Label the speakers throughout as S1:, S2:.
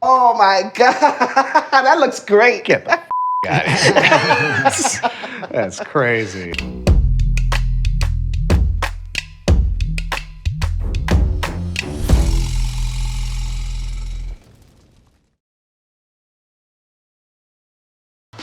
S1: Oh my God, that looks great.
S2: Get the out of here. That's crazy.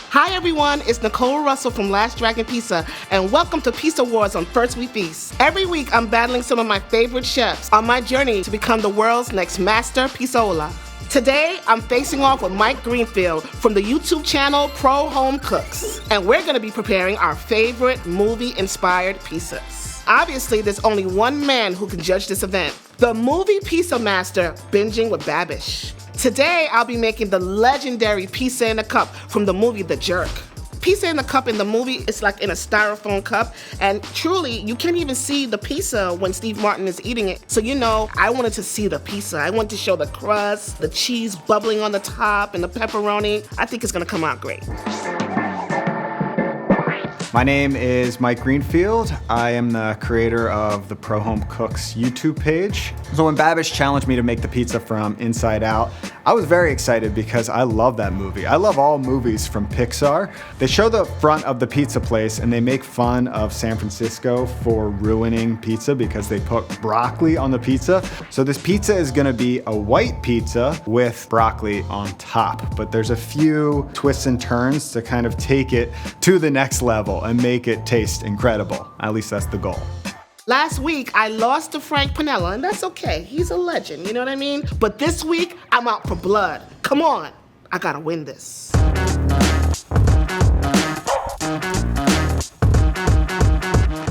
S1: Hi everyone, it's Nicole Russell from Last Dragon Pizza, and welcome to Pizza Wars on First We Feast. Every week I'm battling some of my favorite chefs on my journey to become the world's next master pizzaola. Today, I'm facing off with Mike Greenfield from the YouTube channel Pro Home Cooks, and we're gonna be preparing our favorite movie-inspired pizzas. Obviously, there's only one man who can judge this event, the movie pizza master, Binging with Babish. Today, I'll be making the legendary pizza in a cup from the movie The Jerk. Pizza in the cup in the movie is like in a styrofoam cup, and truly, you can't even see the pizza when Steve Martin is eating it. So I wanted to see the pizza. I wanted to show the crust, the cheese bubbling on the top, and the pepperoni. I think it's gonna come out great.
S2: My name is Mike Greenfield. I am the creator of the Pro Home Cooks YouTube page. So when Babish challenged me to make the pizza from Inside Out, I was very excited because I love that movie. I love all movies from Pixar. They show the front of the pizza place and they make fun of San Francisco for ruining pizza because they put broccoli on the pizza. So this pizza is gonna be a white pizza with broccoli on top, but there's a few twists and turns to kind of take it to the next level and make it taste incredible. At least that's the goal.
S1: Last week, I lost to Frank Pinello, and that's okay. He's a legend, you know what I mean? But this week, I'm out for blood. Come on, I gotta win this.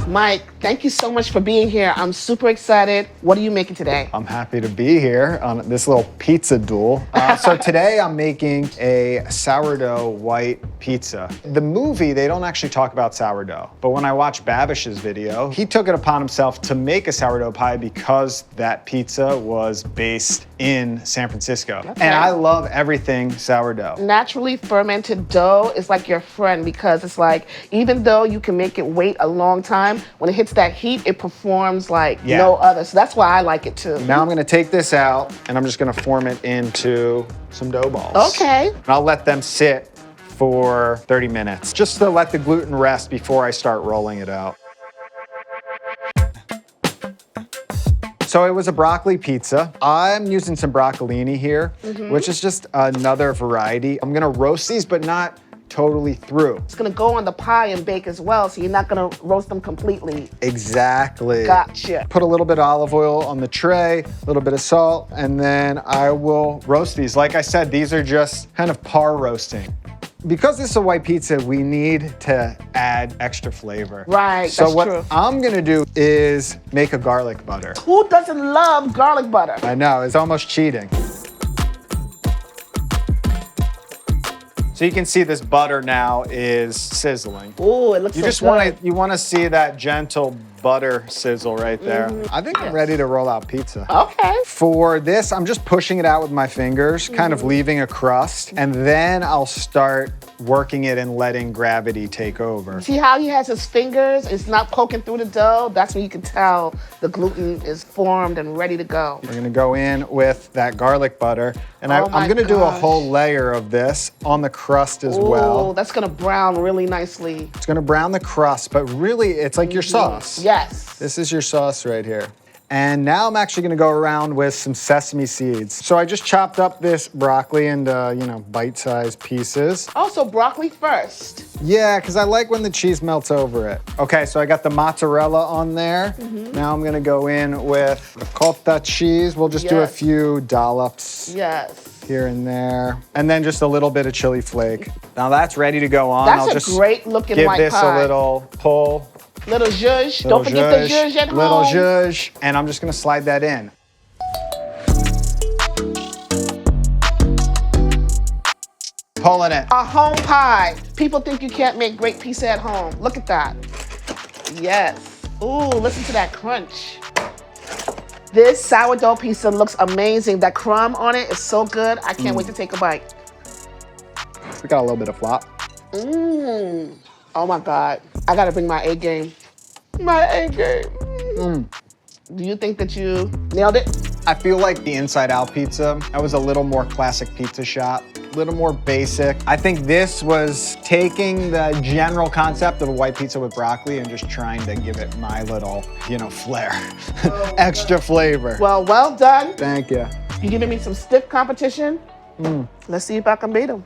S1: Mike, thank you so much for being here. I'm super excited. What are you making today?
S2: I'm happy to be here on this little pizza duel. So today I'm making a sourdough white pizza. The movie, they don't actually talk about sourdough, but when I watched Babish's video, he took it upon himself to make a sourdough pie because that pizza was based in San Francisco.
S1: Okay.
S2: And I love everything sourdough.
S1: Naturally fermented dough is like your friend because it's like, even though you can make it wait a long time, when it hits that heat, it performs like no other. So that's why I like it too.
S2: Now I'm gonna take this out and I'm just gonna form it into some dough balls.
S1: Okay.
S2: And I'll let them sit for 30 minutes, just to let the gluten rest before I start rolling it out. So it was a broccoli pizza. I'm using some broccolini here, which is just another variety. I'm gonna roast these, but not totally through.
S1: It's gonna go on the pie and bake as well, so you're not gonna roast them completely.
S2: Exactly.
S1: Gotcha.
S2: Put a little bit of olive oil on the tray, a little bit of salt, and then I will roast these. Like I said, these are just kind of par roasting. Because this is a white pizza, we need to add extra flavor.
S1: Right,
S2: so
S1: that's
S2: what
S1: true.
S2: I'm gonna do is make a garlic butter.
S1: Who doesn't love garlic butter?
S2: I know, it's almost cheating. So you can see this butter now is sizzling.
S1: Ooh, it looks
S2: You
S1: so
S2: just
S1: good.
S2: want to see that gentle butter sizzle right there. I think I'm ready to roll out pizza.
S1: Okay.
S2: For this, I'm just pushing it out with my fingers, kind of leaving a crust, and then I'll start working it and letting gravity take over.
S1: See how he has his fingers? It's not poking through the dough. That's when you can tell the gluten is formed and ready to go.
S2: We're gonna go in with that garlic butter, and
S1: Oh my
S2: I'm gonna do a
S1: gosh.
S2: whole layer of this on the crust as well.
S1: Ooh, that's gonna brown really nicely.
S2: It's gonna brown the crust, but really it's like your sauce.
S1: Yes.
S2: This is your sauce right here. And now I'm actually gonna go around with some sesame seeds. So I just chopped up this broccoli into, bite-sized pieces.
S1: Also, broccoli first.
S2: Yeah, because I like when the cheese melts over it. Okay, so I got the mozzarella on there. Now I'm gonna go in with ricotta cheese. We'll just do a
S1: Yes.
S2: few dollops
S1: Yes.
S2: here and there. And then just a little bit of chili flake. Now that's ready to go on.
S1: That's
S2: I'll
S1: a
S2: just
S1: great looking
S2: give
S1: white
S2: this
S1: pie.
S2: a little pull.
S1: Little zhuzh.
S2: Little
S1: Don't forget the zhuzh at home.
S2: Little zhuzh. And I'm just gonna slide that in. Pulling it.
S1: A home pie. People think you can't make great pizza at home. Look at that. Yes. Ooh, listen to that crunch. This sourdough pizza looks amazing. That crumb on it is so good. I can't wait to take a bite.
S2: We got a little bit of flop.
S1: Mmm. Oh my God. I gotta bring my A game. My A game. Do you think that you nailed it?
S2: I feel like the Inside Out pizza, that was a little more classic pizza shop, a little more basic. I think this was taking the general concept of a white pizza with broccoli and just trying to give it my little, flair, extra flavor.
S1: Well done.
S2: Thank you.
S1: You giving me some stiff competition? Let's see if I can beat them.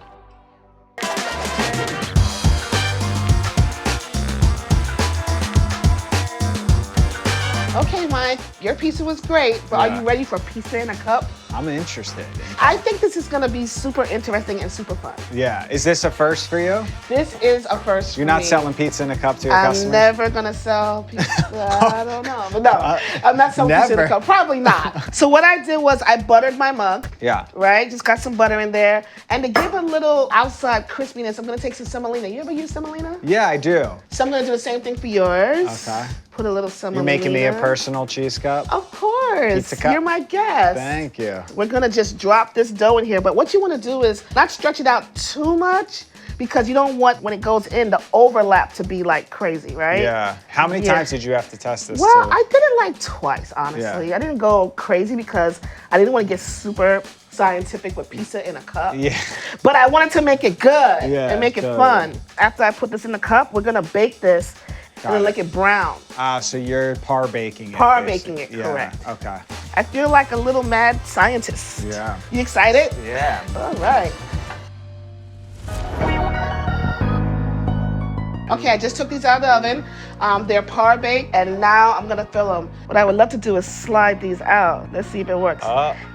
S1: Okay, Mike, your pizza was great, but are you ready for pizza in a cup?
S2: I'm interested.
S1: I think this is gonna be super interesting and super fun.
S2: Yeah, is this a first for you?
S1: This is a first for me.
S2: You're not selling pizza in a cup to your
S1: I'm
S2: customers?
S1: never gonna sell pizza, I don't know. But no, I'm not selling pizza in a cup, probably not. So what I did was I buttered my mug, right? Just got some butter in there. And to give a little outside crispiness, I'm gonna take some semolina. You ever use semolina?
S2: Yeah, I do.
S1: So I'm gonna do the same thing for yours.
S2: Okay.
S1: Put a little semolina.
S2: You're making me a personal cheese cup?
S1: Of course.
S2: Pizza cup.
S1: You're my guest.
S2: Thank you.
S1: We're gonna just drop this dough in here, but what you wanna do is not stretch it out too much because you don't want, when it goes in, the overlap to be like crazy, right?
S2: Yeah. How many times did you have to test this?
S1: Well, I did it like twice, honestly. I didn't go crazy because I didn't want to get super scientific with pizza in a cup.
S2: Yeah.
S1: But I wanted to make it good and make it fun. After I put this in the cup, we're gonna bake this and then make it brown.
S2: So you're par baking it.
S1: Par baking it, correct.
S2: Okay.
S1: I feel like a little mad scientist.
S2: Yeah.
S1: You excited?
S2: Yeah.
S1: All right. Okay, I just took these out of the oven. They're par baked, and now I'm gonna fill them. What I would love to do is slide these out. Let's see if it works.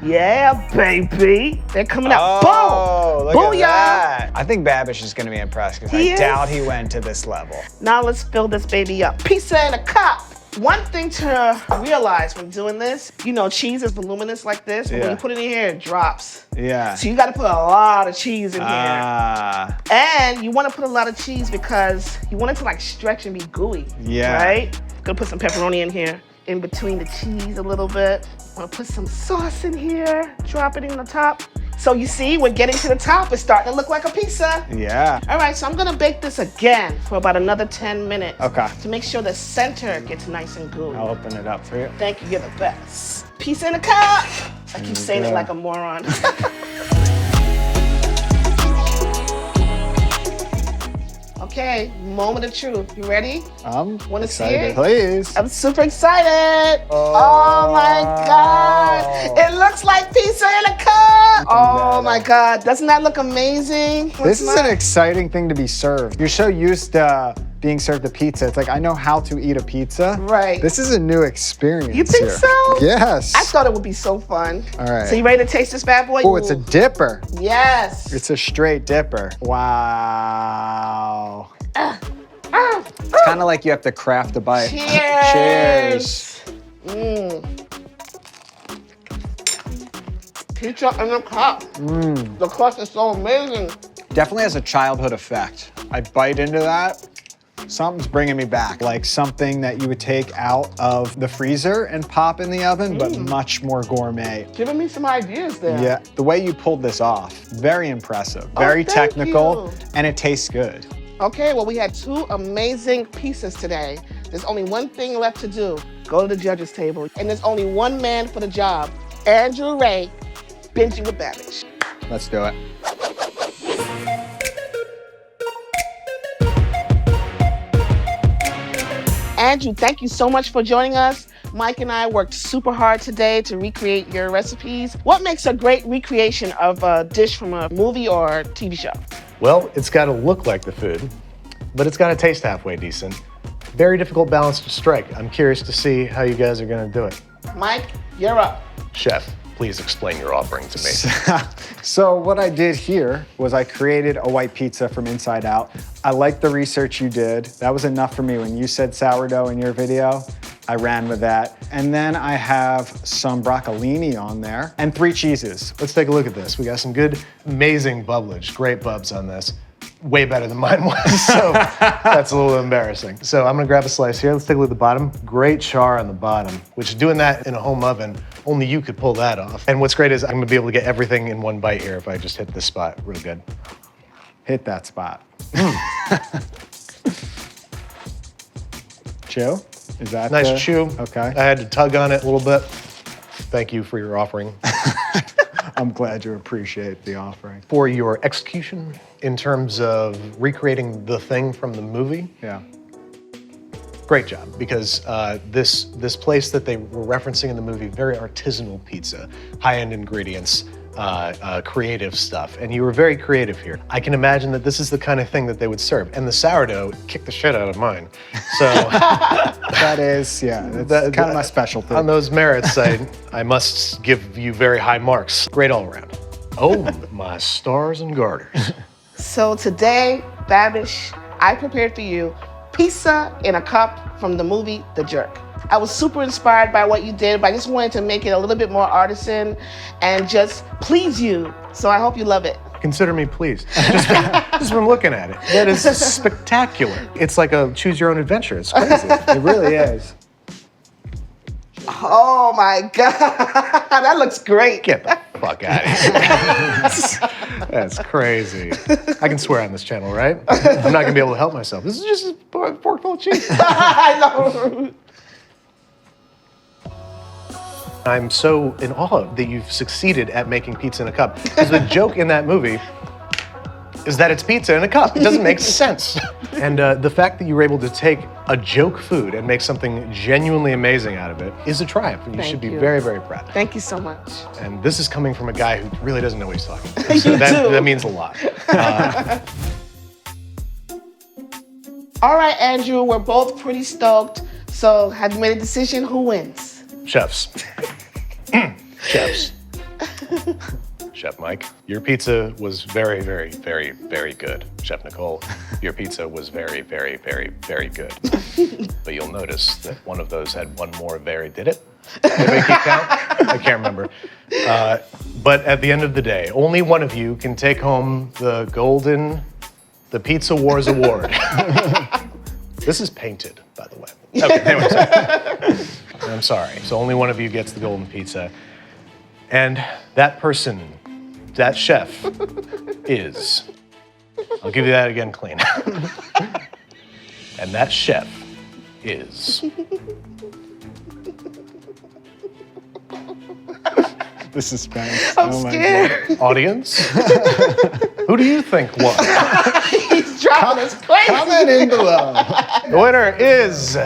S1: Yeah, baby. They're coming out.
S2: Boom! Look
S1: Booyah!
S2: at that. I think Babish is gonna be impressed because I doubt he went to this level.
S1: Now let's fill this baby up. Pizza in a cup. One thing to realize when doing this, cheese is voluminous like this, but when you put it in here, it drops.
S2: Yeah.
S1: So you gotta put a lot of cheese in here. And you wanna put a lot of cheese because you want it to like stretch and be gooey. Yeah. Right? Gonna put some pepperoni in here, in between the cheese a little bit. Wanna put some sauce in here, drop it in the top. So you see, we're getting to the top. It's starting to look like a pizza.
S2: Yeah.
S1: All right, so I'm gonna bake this again for about another 10 minutes.
S2: Okay.
S1: To make sure the center gets nice and gooey.
S2: I'll open it up for you.
S1: Thank you, you're the best. Pizza in a cup. I keep saying it like a moron. Okay, moment of truth. You ready? Want to see it?
S2: Please.
S1: I'm super excited. Oh my God. It looks like pizza in a cup. Oh my God. Doesn't that look amazing?
S2: This is an exciting thing to be served. You're so used to being served a pizza. It's like, I know how to eat a pizza.
S1: Right.
S2: This is a new experience.
S1: You think so?
S2: Yes.
S1: I thought it would be so fun.
S2: All right.
S1: So you ready to taste this bad boy?
S2: Oh, it's a dipper.
S1: Yes.
S2: It's a straight dipper. Wow. It's kind of like you have to craft a bite.
S1: Cheers.
S2: Cheers.
S1: Pizza in a cup. The crust is so amazing.
S2: Definitely has a childhood effect. I bite into that. Something's bringing me back, like something that you would take out of the freezer and pop in the oven, but much more gourmet.
S1: Giving me some ideas there.
S2: Yeah, the way you pulled this off, very impressive, very technical, and it tastes good.
S1: Okay, well, we had 2 amazing pieces today. There's only one thing left to do. Go to the judges' table, and there's only one man for the job. Andrew Ray, binging with Babish.
S2: Let's do it.
S1: Andrew, thank you so much for joining us. Mike and I worked super hard today to recreate your recipes. What makes a great recreation of a dish from a movie or TV show?
S3: Well, it's got to look like the food, but it's got to taste halfway decent. Very difficult balance to strike. I'm curious to see how you guys are going to do it.
S1: Mike, you're up.
S3: Chef, please explain your offering to me.
S2: So what I did here was I created a white pizza from inside out. I like the research you did. That was enough for me. When you said sourdough in your video, I ran with that. And then I have some broccolini on there and 3 cheeses.
S3: Let's take a look at this. We got some good, amazing bubblage, great bubs on this. Way better than mine was, so that's a little embarrassing. So I'm gonna grab a slice here. Let's take a look at the bottom. Great char on the bottom, which doing that in a home oven, only you could pull that off. And what's great is I'm gonna be able to get everything in one bite here if I just hit this spot real good.
S2: Hit that spot. Chew? Is that
S3: nice chew?
S2: Okay.
S3: I had to tug on it a little bit. Thank you for your offering.
S2: I'm glad you appreciate the offering.
S3: For your execution in terms of recreating the thing from the movie,
S2: Yeah.
S3: great job, because this place that they were referencing in the movie, very artisanal pizza, high-end ingredients, creative stuff, and you were very creative here. I can imagine that this is the kind of thing that they would serve, and the sourdough kicked the shit out of mine. So
S2: That is, that's kind of my specialty.
S3: on those merits, I must give you very high marks. Great all around. Oh, my stars and garters.
S1: So today, Babish, I prepared for you pizza in a cup from the movie The Jerk. I was super inspired by what you did, but I just wanted to make it a little bit more artisan and just please you. So I hope you love it.
S3: Consider me pleased. Just from looking at it. That is spectacular. It's like a choose your own adventure. It's crazy.
S2: It really is.
S1: Oh my God, that looks great.
S3: Get the fuck out of here. That's crazy. I can swear on this channel, right? I'm not gonna be able to help myself. This is just a fork full of cheese.
S1: I know.
S3: I'm so in awe that you've succeeded at making pizza in a cup. Because the joke in that movie is that it's pizza in a cup. It doesn't make sense. And the fact that you were able to take a joke food and make something genuinely amazing out of it is a triumph. And you should be very, very proud.
S1: Thank you so much.
S3: And this is coming from a guy who really doesn't know what he's talking about.
S1: You
S3: So
S1: do.
S3: that means a lot.
S1: All right, Andrew, we're both pretty stoked. So have you made a decision? Who wins?
S3: Chefs. Chefs. Chef Mike, your pizza was very, very, very, very good. Chef Nicole, your pizza was very, very, very, very good. But you'll notice that one of those had one more very, did it? Anybody keep count? I can't remember. But at the end of the day, only one of you can take home the Pizza Wars Award. This is painted, by the way. Okay, anyway, sorry. I'm sorry. So only one of you gets the golden pizza. And that person, that chef, is, I'll give you that again clean. And that chef is.
S2: The suspense.
S1: I'm
S2: Oh my
S1: scared.
S2: God.
S3: Audience, who do you think won?
S1: He's dropping us crazy.
S2: Comment in below.
S3: The winner is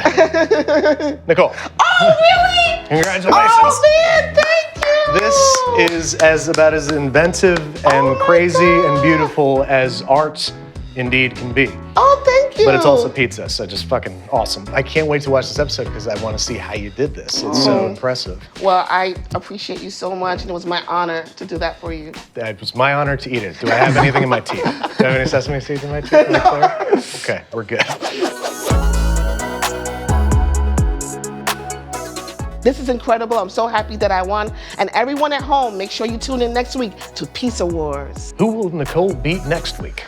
S3: Nicole.
S1: Oh, really?
S3: Congratulations.
S1: Oh, man, thank you.
S3: This is about as inventive and
S1: Oh my
S3: crazy and
S1: God.
S3: beautiful as art indeed can be.
S1: Oh, thank you.
S3: But it's also pizza, so just fucking awesome. I can't wait to watch this episode because I want to see how you did this. It's so impressive.
S1: Well, I appreciate you so much, and it was my honor to do that for you.
S3: It was my honor to eat it. Do I have anything in my teeth? Do I have any sesame seeds in my teeth? Am I clear? Okay, we're good.
S1: This is incredible. I'm so happy that I won. And everyone at home, make sure you tune in next week to Pizza Wars.
S3: Who will Nicole beat next week?